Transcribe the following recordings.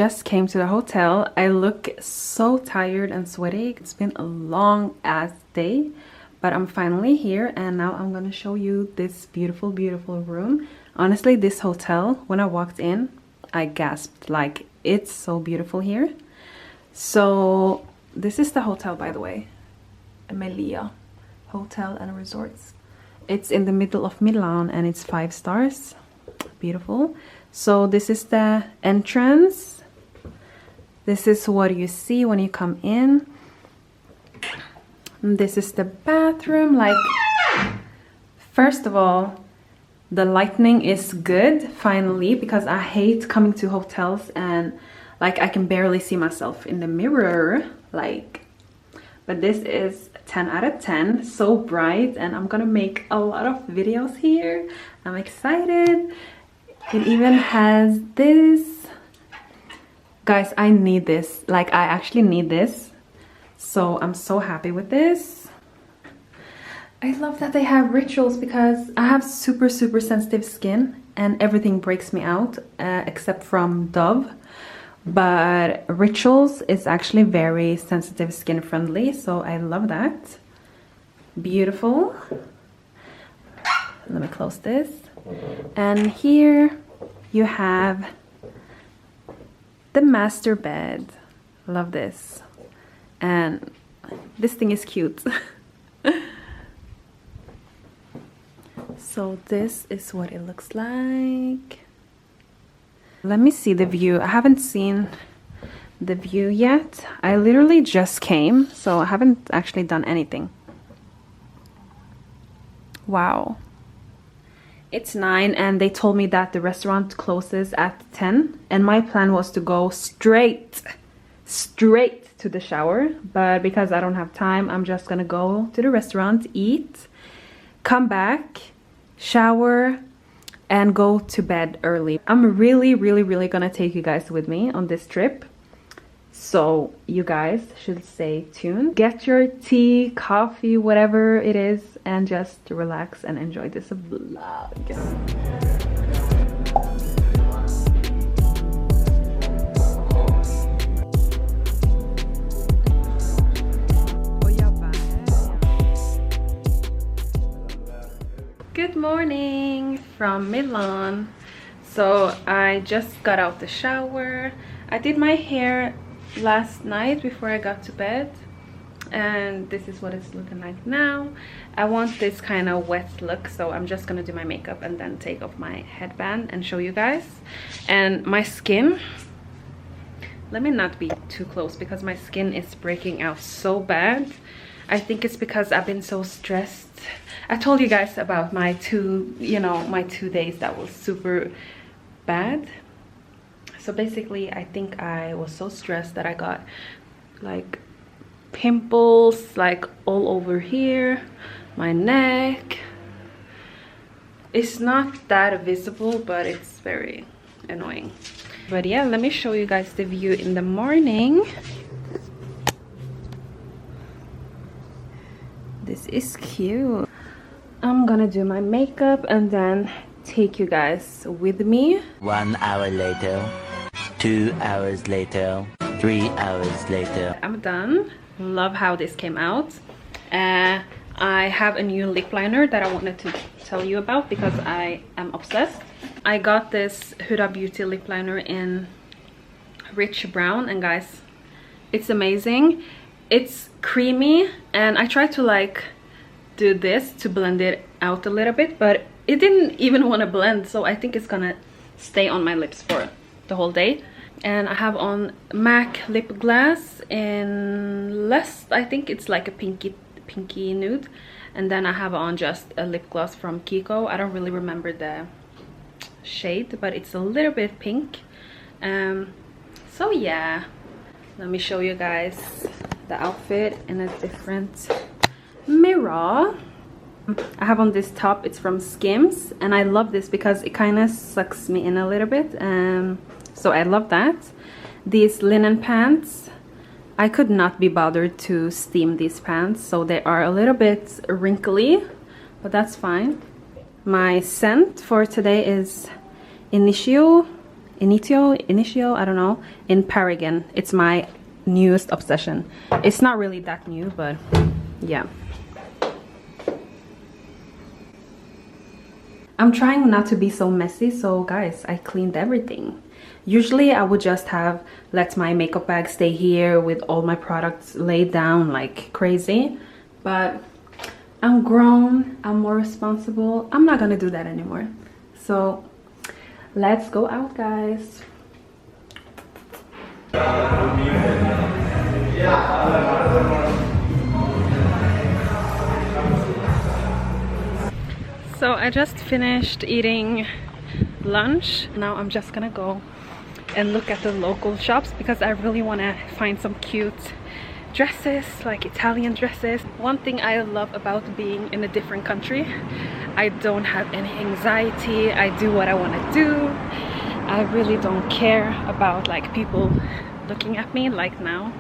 just came to the hotel. I look so tired and sweaty. It's been a long ass day, but I'm finally here, and now I'm gonna show you this beautiful, beautiful room. Honestly, this hotel, when I walked in, I gasped. Like, it's so beautiful here. So this is the hotel, by the way. Emilia Hotel and Resorts. It's in the middle of Milan and it's 5 stars. Beautiful. So this is the entrance. This is what you see when you come in. And this is the bathroom. Like, first of all, the lighting is good finally, because I hate coming to hotels and like I can barely see myself in the mirror. Like, but this is 10 out of 10. So bright, and I'm gonna make a lot of videos here. I'm excited. It even has this. Guys, I need this. Like, I actually need this. So I'm so happy with this. I love that they have rituals, because I have super sensitive skin and everything breaks me out except from Dove. But rituals is actually very sensitive skin friendly, so I love that. Beautiful. Let me close this. And here you have the master bed. Love this. And this thing is cute. So this is what it looks like. Let me see the view. I haven't seen the view yet. I literally just came, so I haven't actually done anything. Wow. It's 9 and they told me that the restaurant closes at 10, and my plan was to go straight to the shower, but because I don't have time, I'm just gonna go to the restaurant, eat, come back, shower, and go to bed early. I'm really gonna take you guys with me on this trip, so you guys should stay tuned. Get your tea, coffee, whatever it is, and just relax and enjoy this vlog. Good morning from Milan. So I just got out the shower. I did my hair last night before I got to bed, and this is what it's looking like now. I want this kind of wet look, so I'm just gonna do my makeup and then take off my headband and show you guys. And my skin, let me not be too close because my skin is breaking out so bad. I think it's because I've been so stressed. I told you guys about my two days that was super bad. So basically, I think I was so stressed that I got like pimples like all over here, my neck. It's not that visible, but it's very annoying. But yeah, let me show you guys the view in the morning. This is cute. I'm gonna do my makeup and then take you guys with me. 1 hour later, 2 hours later, 3 hours later. I'm done. Love how this came out. I have a new lip liner that I wanted to tell you about because I am obsessed. I got this Huda Beauty lip liner in rich brown, and guys, it's amazing. It's creamy, and I tried to like do this to blend it out a little bit, but it didn't even want to blend, so I think it's gonna stay on my lips for the whole day. And I have on MAC lip gloss in less, I think it's like a pinky nude, and then I have on just a lip gloss from Kiko. I don't really remember the shade, but it's a little bit pink. So yeah, let me show you guys the outfit in a different mirror. I have on this top. It's from Skims, and I love this because it kind of sucks me in a little bit, so I love that. These linen pants, I could not be bothered to steam these pants, so they are a little bit wrinkly, but that's fine. My scent for today is Initio Initio, I don't know, in Paragon. It's my newest obsession. It's not really that new, but yeah. I'm trying not to be so messy, so guys, I cleaned everything. Usually I would just have let my makeup bag stay here with all my products laid down like crazy, but I'm grown, I'm more responsible. I'm not gonna do that anymore. So let's go out, guys. So I just finished eating lunch. Now I'm just gonna go and look at the local shops because I really want to find some cute dresses, like Italian dresses. One thing I love about being in a different country, I don't have any anxiety. I do what I want to do. I really don't care about like people looking at me like now.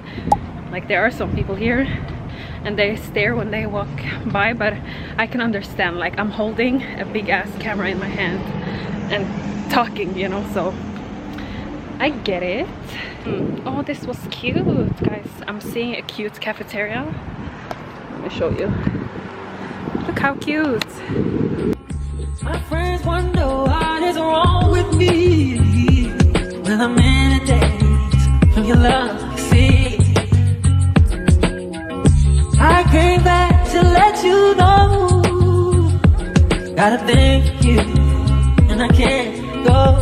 Like there are some people here and they stare when they walk by, but I can understand, like I'm holding a big ass camera in my hand and talking, you know, so I get it. Oh, this was cute, guys. I'm seeing a cute cafeteria. Let me show you. Look how cute. My friends wonder what is wrong with me when I'm in a daze from your love, you see. I came back to let you know, gotta thank you, and I can't go.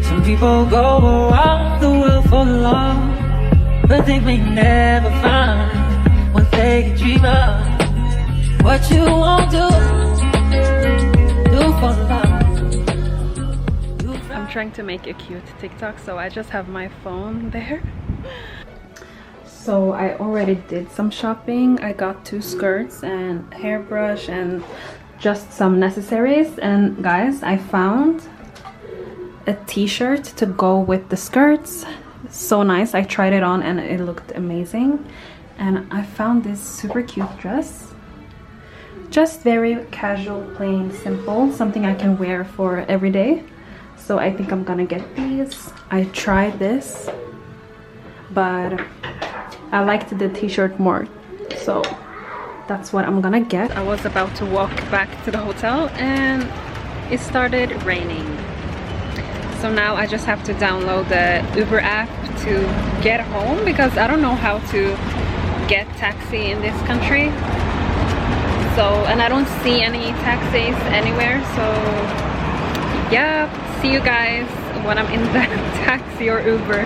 Some people go around the world for love, but they may never find what they can dream of. What you won't do for love. I'm trying to make a cute TikTok, so I just have my phone there. So I already did some shopping. I got 2 skirts and hairbrush and just some necessaries. And guys, I found a t-shirt to go with the skirts. So nice. I tried it on and it looked amazing. And I found this super cute dress. Just very casual, plain, simple. Something I can wear for every day. So I think I'm gonna get these. I tried this, but I liked the t-shirt more, so that's what I'm gonna get. I was about to walk back to the hotel and it started raining. So now I just have to download the Uber app to get home because I don't know how to get taxi in this country. So, and I don't see any taxis anywhere, so yeah, see you guys when I'm in the taxi or Uber.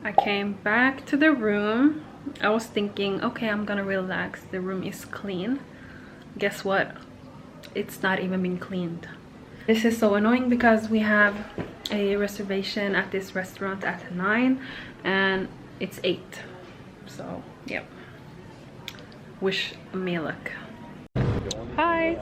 I came back to the room. I was thinking, okay, I'm gonna relax. The room is clean. Guess what? It's not even been cleaned. This is so annoying because we have a reservation at this restaurant at 9 and it's 8. So, yep. Wish me luck. Hi.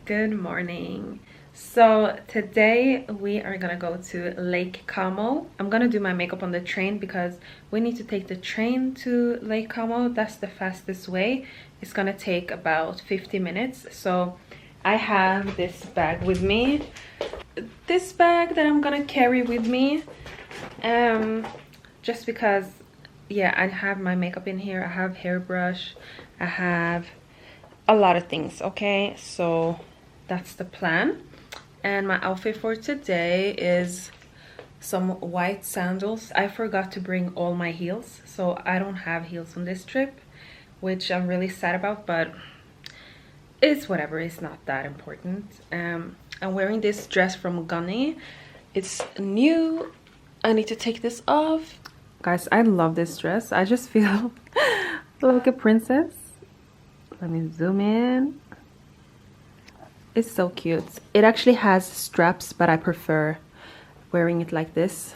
good morning. So today we are gonna go to Lake Como. I'm gonna do my makeup on the train because we need to take the train to Lake Como. That's the fastest way. It's gonna take about 50 minutes. So I have this bag with me, this bag that I'm gonna carry with me, just because, yeah, I have my makeup in here. I have hairbrush, I have a lot of things. Okay, so that's the plan. And my outfit for today is some white sandals. I forgot to bring all my heels, so I don't have heels on this trip, which I'm really sad about, but it's whatever, it's not that important. I'm wearing this dress from Gunny. It's new. I need to take this off. Guys, I love this dress. I just feel like a princess. Let me zoom in. It's so cute. It actually has straps, but I prefer wearing it like this.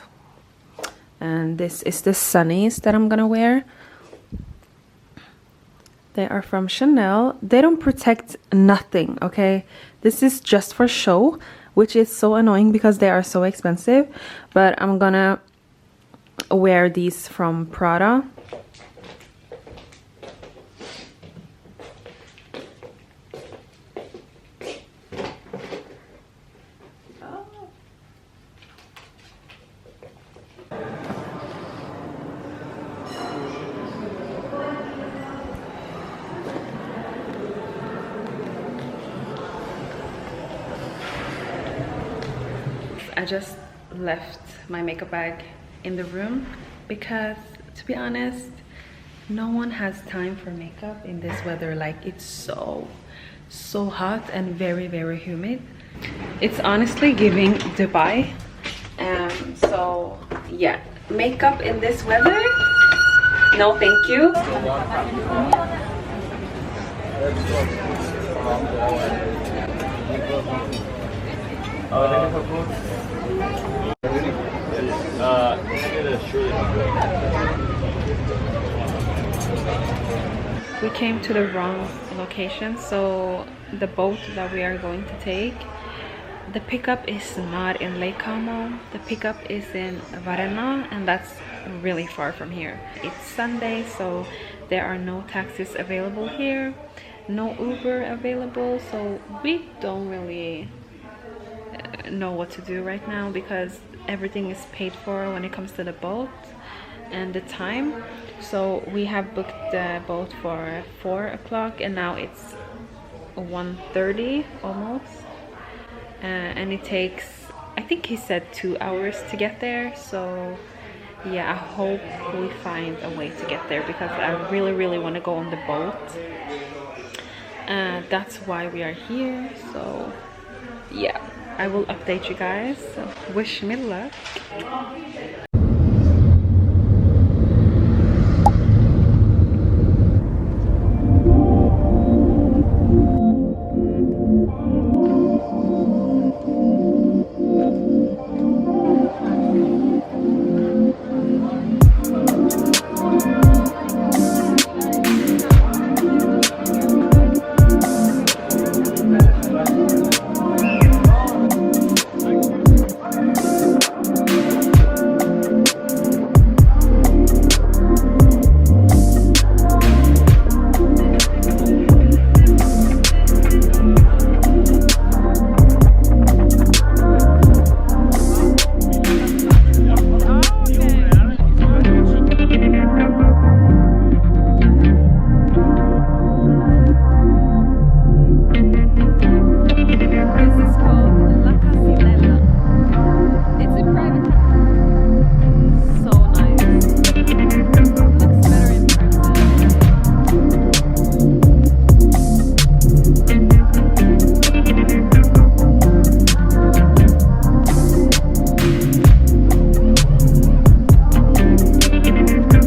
And this is the sunnies that I'm gonna wear. They are from Chanel. They don't protect nothing, okay? This is just for show, which is so annoying because they are so expensive. But I'm gonna wear these from Prada. I just left my makeup bag in the room because, to be honest, no one has time for makeup in this weather. Like, it's so hot and very humid. It's honestly giving Dubai. So yeah, makeup in this weather, no thank you. We came to the wrong location, so the boat that we are going to take, the pickup is not in Lake Como. The pickup is in Varna, and that's really far from here. It's Sunday, so there are no taxis available here, no Uber available, so we don't really know what to do right now because everything is paid for when it comes to the boat and the time. So we have booked the boat for 4 o'clock and now it's 1:30 almost, and it takes, I think he said 2 hours to get there. So yeah, I hope we find a way to get there because I really want to go on the boat. That's why we are here. So yeah, I will update you guys. So wish me luck.